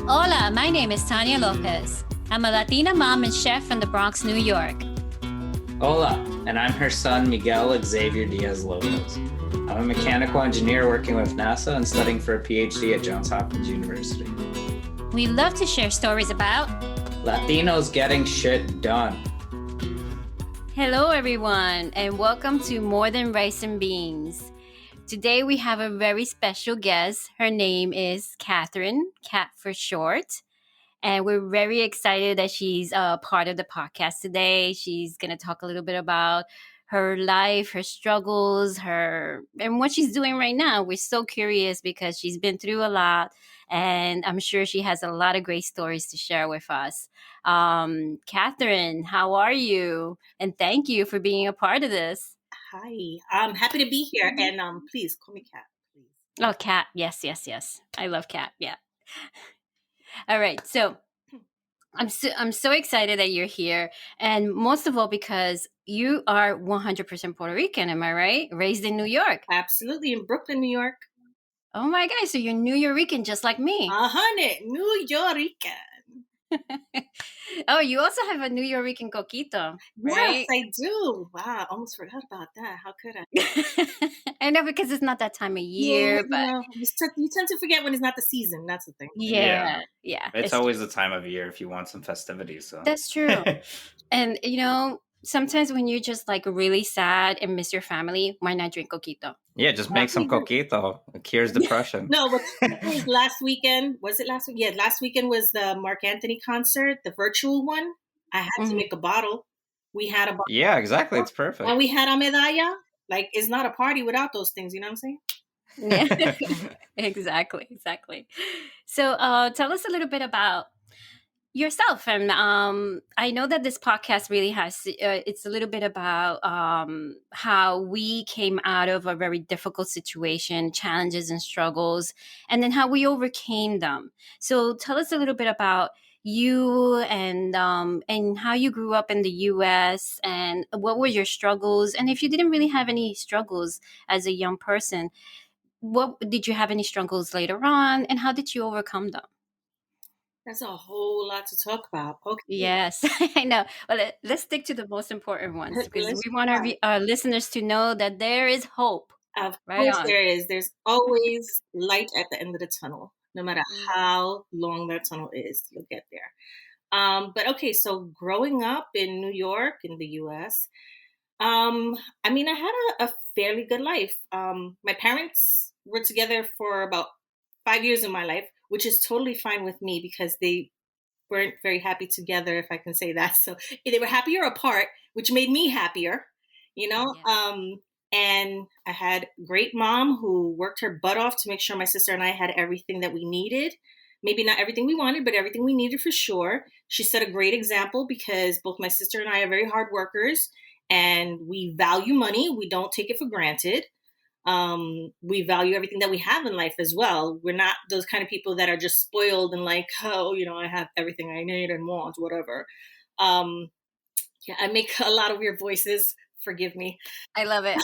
Hola, my name is Tania Lopez. I'm a Latina mom and chef from the Bronx, New York. Hola, and I'm her son, Miguel Xavier Diaz Lopez. I'm a mechanical engineer working with NASA and studying for a PhD at Johns Hopkins University. We love to share stories about Latinos getting shit done. Hello, everyone, and welcome to More Than Rice and Beans. Today, we have a very special guest. Her name is Catherine, Cat for short. And we're very excited that she's part of the podcast today. She's going to talk a little bit about her life, her struggles, and what she's doing right now. We're so curious because she's been through a lot, and I'm sure she has a lot of great stories to share with us. Catherine, how are you? And thank you for being a part of this. Hi, I'm happy to be here, and please call me Cat, please. Oh, Cat. Yes. I love Cat. Yeah. All right. So I'm so excited that you're here, and most of all because you are 100% Puerto Rican. Am I right? Raised in New York. Absolutely, in Brooklyn, New York. Oh my God! So you're Nuyorican, just like me. 100, Nuyorican. Oh, you also have a Nuyorican coquito, right? Yes, I do. Wow, almost forgot about that. How could I? I know, because it's not that time of year, but you tend to forget when it's not the season. That's the thing. Yeah. It's always the time of year if you want some festivities. So that's true. And sometimes when you're just like really sad and miss your family, why not drink coquito? Yeah, just make some coquito. It cures depression. No, but last weekend, was it last week? Yeah, last weekend was the Mark Anthony concert, the virtual one. I had to make a bottle. We had a bottle. Yeah, exactly. It's perfect. And we had a medalla. Like, it's not a party without those things. You know what I'm saying? Yeah, exactly. So tell us a little bit about yourself. And I know that this podcast really has, it's a little bit about how we came out of a very difficult situation, challenges and struggles, and then how we overcame them. So tell us a little bit about you and how you grew up in the U.S. and what were your struggles. And if you didn't really have any struggles as a young person, what did you have any struggles later on, and how did you overcome them? That's a whole lot to talk about. Okay. Yes, I know. Well, let's stick to the most important ones, because we want our listeners to know that there is hope. Of course there is. There's always light at the end of the tunnel. No matter how long that tunnel is, you'll get there. But okay, so growing up in New York, in the U.S., I had a fairly good life. My parents were together for about 5 years in my life, which is totally fine with me because they weren't very happy together, if I can say that. So they were happier apart, which made me happier, Yeah. And I had a great mom who worked her butt off to make sure my sister and I had everything that we needed. Maybe not everything we wanted, but everything we needed for sure. She set a great example because both my sister and I are very hard workers and we value money. We don't take it for granted. We value everything that we have in life as well. We're not those kind of people that are just spoiled and like, oh, I have everything I need and want, whatever. I make a lot of weird voices. Forgive me. I love it.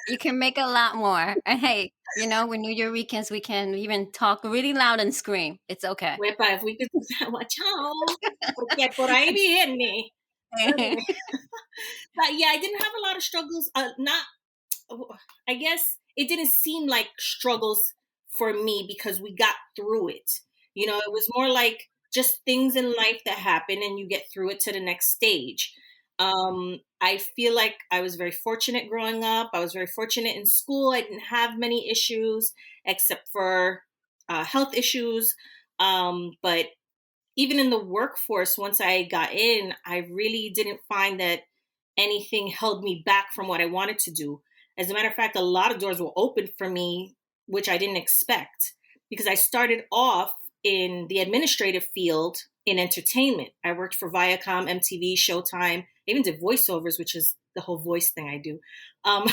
You can make a lot more. And hey, we're Nuyorican, we can even talk really loud and scream. It's okay. Wepa, if we could do that, watch out. Porque por ahí viene. But yeah, I didn't have a lot of struggles. I guess it didn't seem like struggles for me because we got through it. It was more like just things in life that happen and you get through it to the next stage. I feel like I was very fortunate growing up. I was very fortunate in school. I didn't have many issues except for health issues. But even in the workforce, once I got in, I really didn't find that anything held me back from what I wanted to do. As a matter of fact, a lot of doors were open for me, which I didn't expect, because I started off in the administrative field in entertainment. I worked for Viacom, MTV, Showtime. I even did voiceovers, which is the whole voice thing I do. Oh,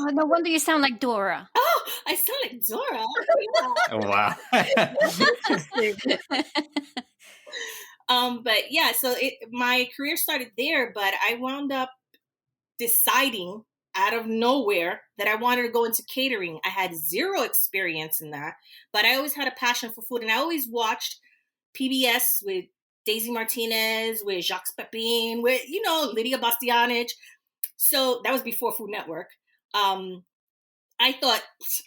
no wonder you sound like Dora. Oh, I sound like Dora. Oh, wow. But yeah, so my career started there, but I wound up deciding out of nowhere that I wanted to go into catering. I had zero experience in that, but I always had a passion for food. And I always watched PBS with Daisy Martinez, with Jacques Pepin, with, Lydia Bastianich. So that was before Food Network. I thought,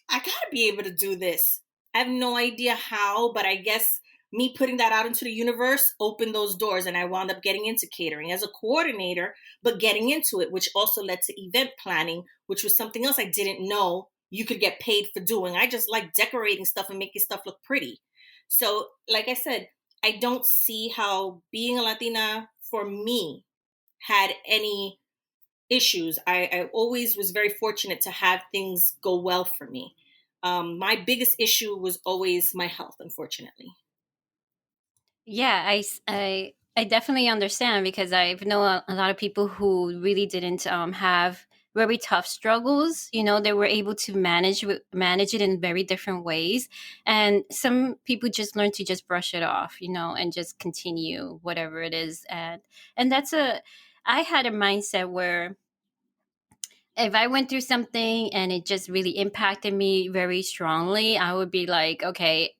I gotta be able to do this. I have no idea how, but I guess me putting that out into the universe opened those doors, and I wound up getting into catering as a coordinator, but getting into it, which also led to event planning, which was something else I didn't know you could get paid for doing. I just like decorating stuff and making stuff look pretty. So, like I said, I don't see how being a Latina for me had any issues. I always was very fortunate to have things go well for me. My biggest issue was always my health, unfortunately. Yeah, I definitely understand, because I know a lot of people who really didn't have very tough struggles. They were able to manage it in very different ways, and some people just learn to just brush it off, and just continue whatever it is. And I had a mindset where if I went through something and it just really impacted me very strongly, I would be like, okay,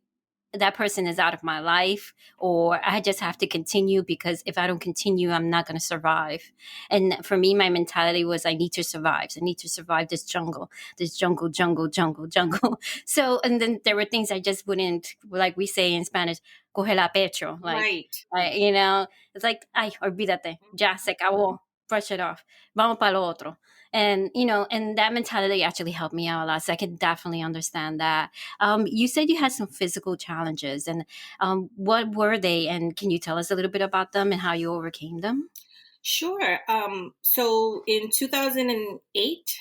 that person is out of my life, or I just have to continue, because if I don't continue, I'm not going to survive. And for me, my mentality was, I need to survive. I need to survive this jungle, jungle. So, and then there were things I just wouldn't, like we say in Spanish, coge la pecho. Like, Right. it's like, ay, olvídate, ya se acabó, brush it off, vamos para lo otro. And, and that mentality actually helped me out a lot. So I can definitely understand that. You said you had some physical challenges, and what were they? And can you tell us a little bit about them and how you overcame them? Sure. So in 2008,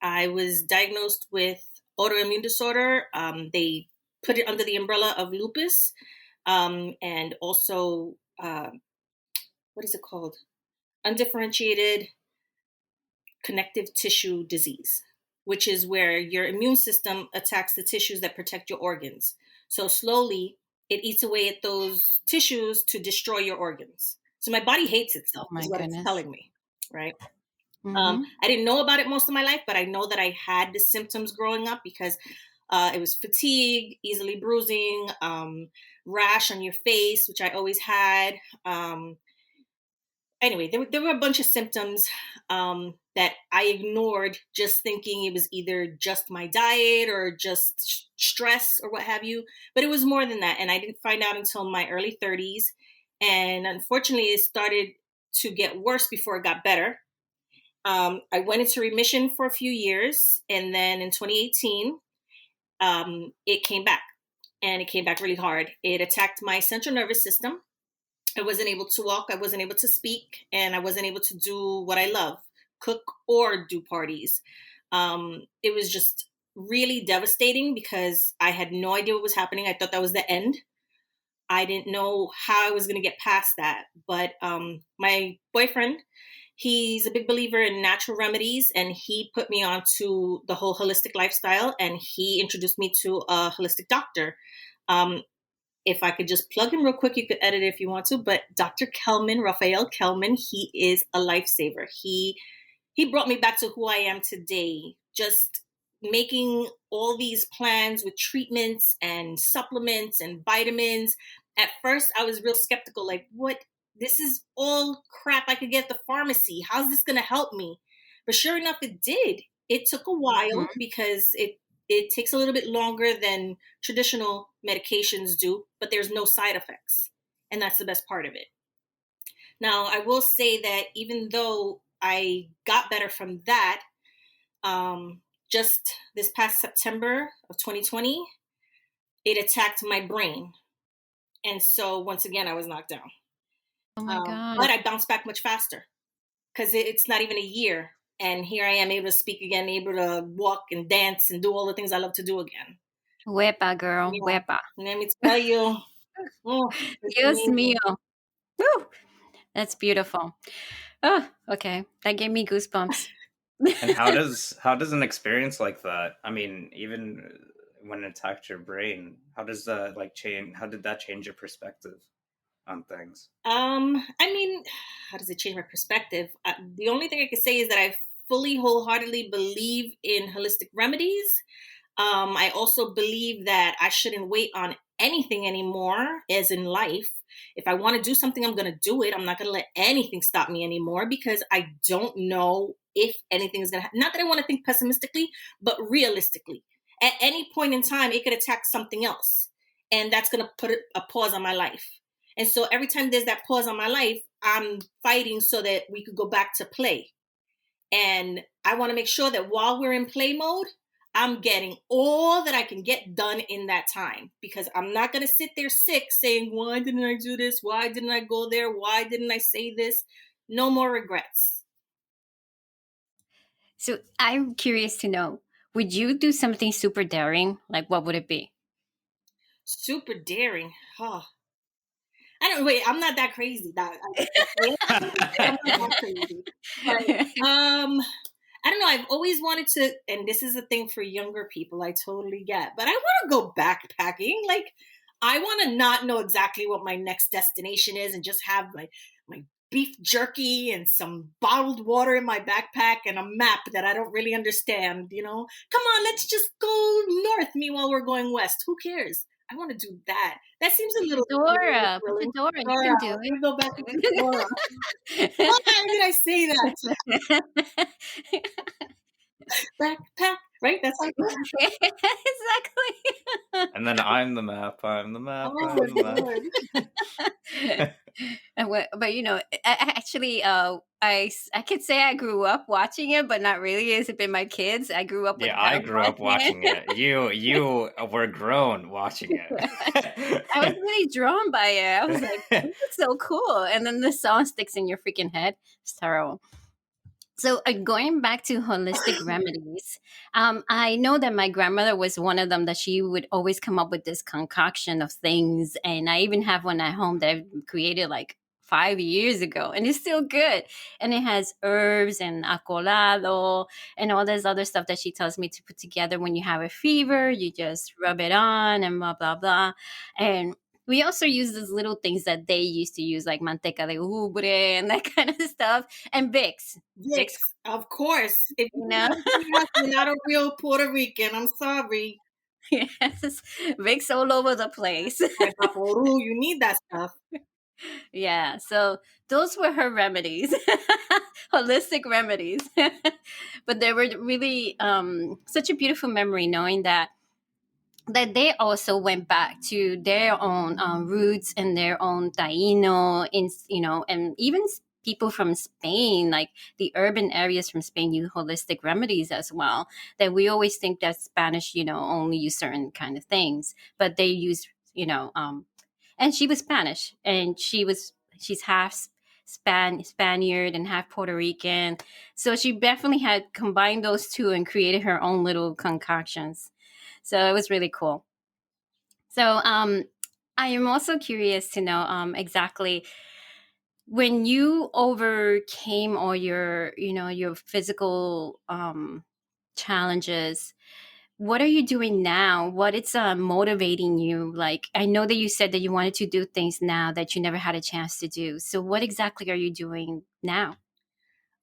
I was diagnosed with autoimmune disorder. They put it under the umbrella of lupus, and also, what is it called? Undifferentiated connective tissue disease, which is where your immune system attacks the tissues that protect your organs. So slowly, it eats away at those tissues to destroy your organs. So my body hates Oh itself, my is what it's goodness. telling me, right? Mm-hmm. I didn't know about it most of my life, but I know that I had the symptoms growing up, because it was fatigue, easily bruising, rash on your face, which I always had. Anyway, there were a bunch of symptoms that I ignored, just thinking it was either just my diet or just stress or what have you. But it was more than that. And I didn't find out until my early 30s. And unfortunately, it started to get worse before it got better. I went into remission for a few years. And then in 2018, it came back. And it came back really hard. It attacked my central nervous system. I wasn't able to walk, I wasn't able to speak, and I wasn't able to do what I love, cook or do parties. It was just really devastating, because I had no idea what was happening. I thought that was the end. I didn't know how I was going to get past that. But my boyfriend, he's a big believer in natural remedies, and he put me onto the whole holistic lifestyle, and he introduced me to a holistic doctor. If I could just plug him real quick, you could edit it if you want to. But Dr. Kelman, Raphael Kelman, he is a lifesaver. He brought me back to who I am today. Just making all these plans with treatments and supplements and vitamins. At first, I was real skeptical, like, what? This is all crap I could get at the pharmacy. How's this going to help me? But sure enough, it did. It took a while, Mm-hmm. because it takes a little bit longer than traditional medications do, but there's no side effects. And that's the best part of it. Now, I will say that even though I got better from that, just this past September of 2020, it attacked my brain. And so once again, I was knocked down. Oh my God. But I bounced back much faster, because it's not even a year. And here I am, able to speak again, able to walk and dance and do all the things I love to do again. Wepa, girl. Yeah. Wepa. Let me tell you, it's Dios amazing. mío. Woo! That's beautiful. Oh, okay. That gave me goosebumps. And how does an experience like that? I mean, even when it attacked your brain, how does that like change? How did that change your perspective on things? I mean, how does it change my perspective? The only thing I can say is that I fully, wholeheartedly believe in holistic remedies. I also believe that I shouldn't wait on anything anymore, as in life. If I want to do something, I'm going to do it. I'm not going to let anything stop me anymore, because I don't know if anything is going to happen. Not that I want to think pessimistically, but realistically. At any point in time, it could attack something else. And that's going to put a pause on my life. And so every time there's that pause on my life, I'm fighting so that we could go back to play. And I want to make sure that while we're in play mode, I'm getting all that I can get done in that time, because I'm not going to sit there sick saying, why didn't I do this? Why didn't I go there? Why didn't I say this? No more regrets. So I'm curious to know, would you do something super daring? Like, what would it be? Super daring. Oh. I don't wait. I'm not that crazy. I'm not that crazy. But, I don't know. I've always wanted to, and this is a thing for younger people, I totally get, but I want to go backpacking. Like, I want to not know exactly what my next destination is and just have my beef jerky and some bottled water in my backpack and a map that I don't really understand, you know? Come on, let's just go north. Meanwhile, we're going west. Who cares? I want to do that. That seems a little Dora, thrilling. Dora, you Dora, can do let me go back to Dora. it. Why did I say that? Backpack, right? That's like, Exactly. And then I'm the map. I'm the map. oh, I'm the map. Lord. But you know, actually, I could say I grew up watching it, but not really. It's been my kids. I grew up with Yeah, I them grew up watching it. You were grown watching it. I was really drawn by it. I was like, this is so cool. And then the song sticks in your freaking head. It's terrible. So going back to holistic remedies, I know that my grandmother was one of them, that she would always come up with this concoction of things. And I even have one at home that I created like 5 years ago, and it's still good. And it has herbs and acolado and all this other stuff that she tells me to put together. When you have a fever, you just rub it on and blah, blah, blah. And we also use those little things that they used to use, like manteca de ubre and that kind of stuff, and Vicks. Vicks, of course. If you No. you're not a real Puerto Rican, I'm sorry. Yes, Vicks all over the place. Vaporu, you need that stuff. Yeah, so those were her remedies, holistic remedies. But they were really such a beautiful memory, knowing that they also went back to their own roots and their own Taino, in and even people from Spain, like the urban areas from Spain, use holistic remedies as well. That we always think that Spanish, only use certain kind of things, but they use, and she was Spanish, and she's half Spaniard and half Puerto Rican, so she definitely had combined those two and created her own little concoctions. So it was really cool. So I am also curious to know exactly, when you overcame all your physical challenges, what are you doing now? What is motivating you? Like, I know that you said that you wanted to do things now that you never had a chance to do. So what exactly are you doing now?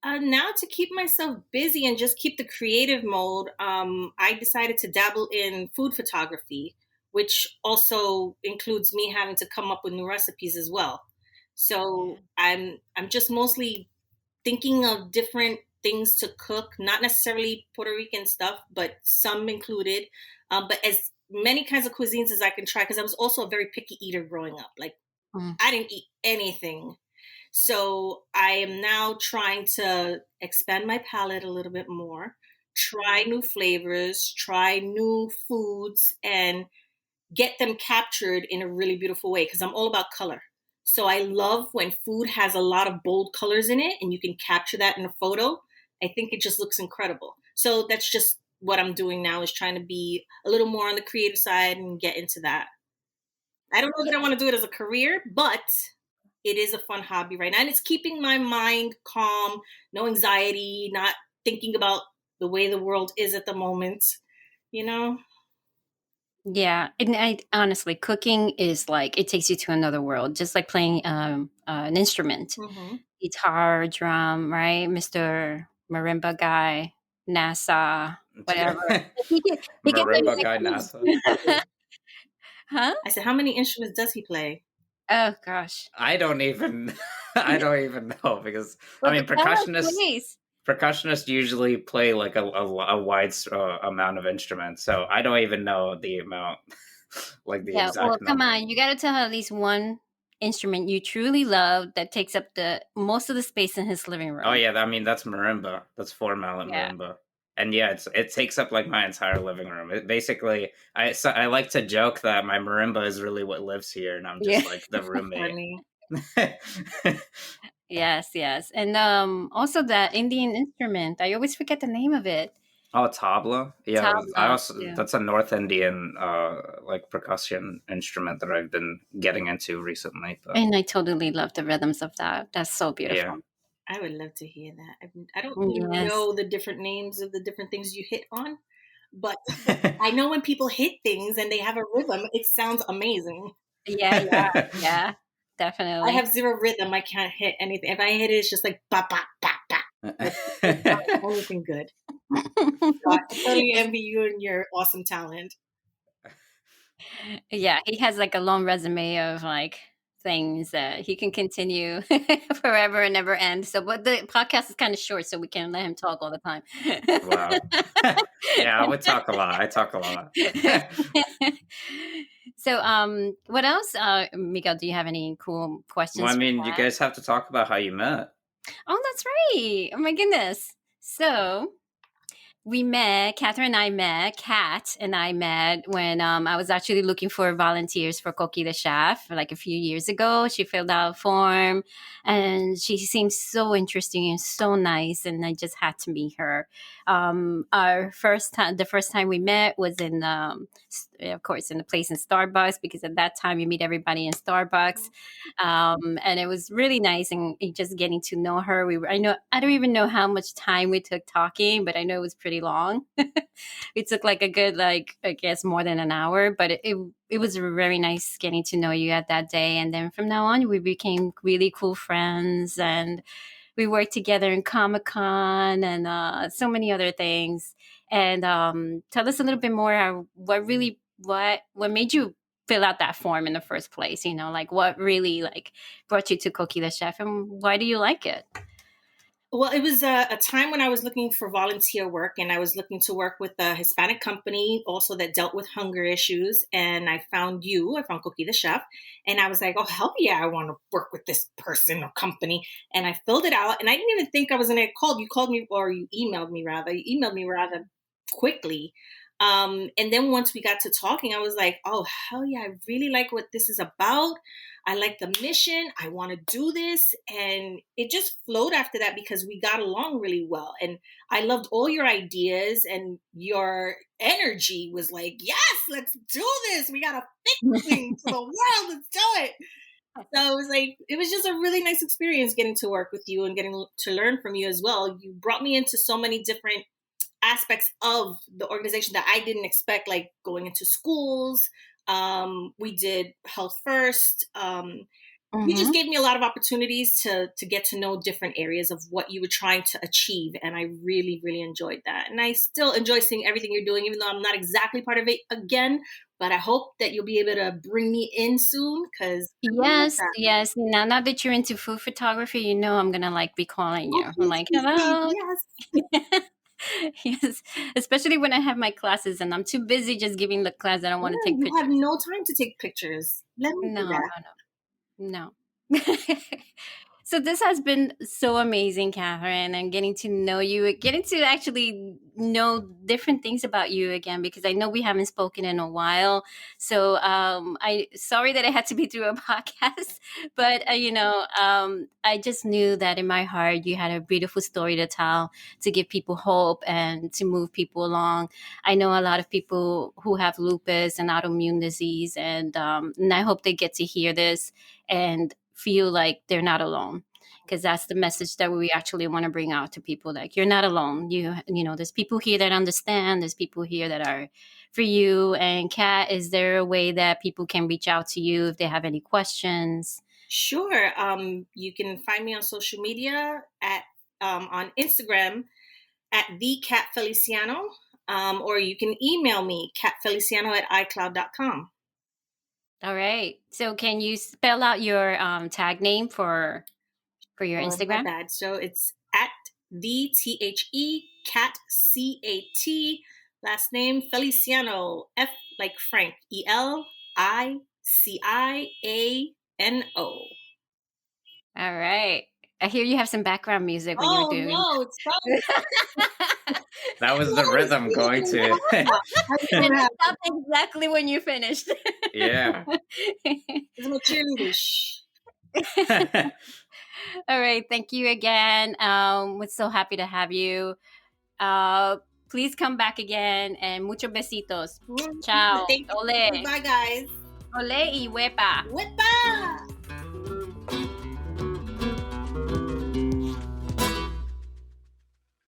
Now, to keep myself busy and just keep the creative mode, I decided to dabble in food photography, which also includes me having to come up with new recipes as well. So I'm just mostly thinking of different things to cook, not necessarily Puerto Rican stuff, but some included. But as many kinds of cuisines as I can try, because I was also a very picky eater growing up. Like, I didn't eat anything. So I am now trying to expand my palate a little bit more, try new flavors, try new foods, and get them captured in a really beautiful way, because I'm all about color. So I love when food has a lot of bold colors in it and you can capture that in a photo. I think it just looks incredible. So that's just what I'm doing now, is trying to be a little more on the creative side and get into that. I don't know that I want to do it as a career, but it is a fun hobby right now. And it's keeping my mind calm, no anxiety, not thinking about the way the world is at the moment, you know? Yeah, and honestly, cooking is like, it takes you to another world, just like playing an instrument, Mm-hmm. guitar, drum, right, Mr. marimba guy, NASA, whatever. He can play Marimba like guy NASA. huh? I said, how many instruments does he play? Oh gosh. I don't even I don't even know because Well, I mean tell us, percussionists please. percussionists usually play like a wide amount of instruments, so I don't even know the amount, like the Yeah. Well, exact come number. on. You got to tell her at least one instrument you truly love that takes up the most of the space in his living room. Oh yeah, I mean that's marimba. That's four mallet Yeah. marimba, and yeah, it takes up like my entire living room. It basically, I like to joke that my marimba is really what lives here, and I'm Yeah. just like the roommate. Funny. Yes. Yes. And also that Indian instrument. I always forget the name of it. Oh, tabla. Yeah, I Tabla. also Yeah. that's a North Indian like percussion instrument that I've been getting into recently. But And I totally love the rhythms of that. That's so beautiful. yeah. I would love to hear that. I don't Yes. know the different names of the different things you hit on, but I know when people hit things and they have a rhythm, it sounds amazing. Yeah. Yeah. Yeah. I Definitely. have zero rhythm. I can't hit anything. If I hit it, it's just like ba ba ba ba. It's not anything good. So I totally envy you and your awesome talent. Yeah, he has like a long resume of like things that he can continue forever and never end. So, but the podcast is kind of short, so we can let him talk all the time. Wow. Yeah, I would talk a lot. I talk a lot. So, what else, Miguel? Do you have any cool questions? Well, I for mean, you Kat? guys have to talk about how you met. Oh, that's right. Oh my goodness. So, we met, Kat and I met when I was actually looking for volunteers for Coqui the Chef like a few years ago. She filled out a form and she seemed so interesting and so nice. And I just had to meet her. The first time we met was in, of course, in the place in Starbucks, because at that time you meet everybody in Starbucks. And it was really nice and just getting to know her. I don't even know how much time we took talking, but I know it was pretty long. It took like a good, like, I guess more than an hour, but it was very nice getting to know you at that day. And then from now on, we became really cool friends and we worked together in Comic-Con and so many other things. And tell us a little bit more what made you fill out that form in the first place, like what really like brought you to Coqui the Chef and why do you like it? Well, it was a time when I was looking for volunteer work and I was looking to work with a Hispanic company also that dealt with hunger issues. And I found Coqui the Chef. And I was like, oh, hell yeah, I want to work with this person or company. And I filled it out and I didn't even think I was going to get called. You called me, or you emailed me rather quickly. And then once we got to talking, I was like, oh, hell yeah, I really like what this is about. I like the mission. I want to do this. And it just flowed after that because we got along really well. And I loved all your ideas and your energy was like, yes, let's do this. We got to fix things to the world. Let's do it. So it was just a really nice experience getting to work with you and getting to learn from you as well. You brought me into so many different aspects of the organization that I didn't expect, like going into schools. We did health first. You just gave me a lot of opportunities to get to know different areas of what you were trying to achieve. And I really, really enjoyed that. And I still enjoy seeing everything you're doing, even though I'm not exactly part of it again. But I hope that you'll be able to bring me in soon because yes. Now that you're into food photography, I'm gonna like be calling you. I'm like, hello. Yes. Yes, especially when I have my classes and I'm too busy just giving the class. I don't want to take You pictures. have no time to take pictures. Let me do that. No. So this has been so amazing, Catherine, and getting to know you, getting to actually know different things about you again, because I know we haven't spoken in a while. So I sorry that it had to be through a podcast, but I just knew that in my heart you had a beautiful story to tell, to give people hope and to move people along. I know a lot of people who have lupus and autoimmune disease, and I hope they get to hear this and feel like they're not alone, because that's the message that we actually want to bring out to people. Like, you're not alone. There's people here that understand. There's people here that are for you. And Kat, is there a way that people can reach out to you if they have any questions? Sure. You can find me on social media on Instagram at the Cat Feliciano, or you can email me, catfeliciano@icloud.com. All right. So can you spell out your tag name for your My Instagram? bad. So it's at the Cat CAT, last name Feliciano, F like Frank, ELICIANO. All right. I hear you have some background music when you're Oh doing. no, it's probably That was the rhythm going to. And it stopped exactly when you finished. Yeah. It's my cheerleader. Shh. All right. Thank you again. We're so happy to have you. Please come back again and muchos besitos. Ciao. Thank you. Ole. Bye, guys. Ole y huepa. Whippa!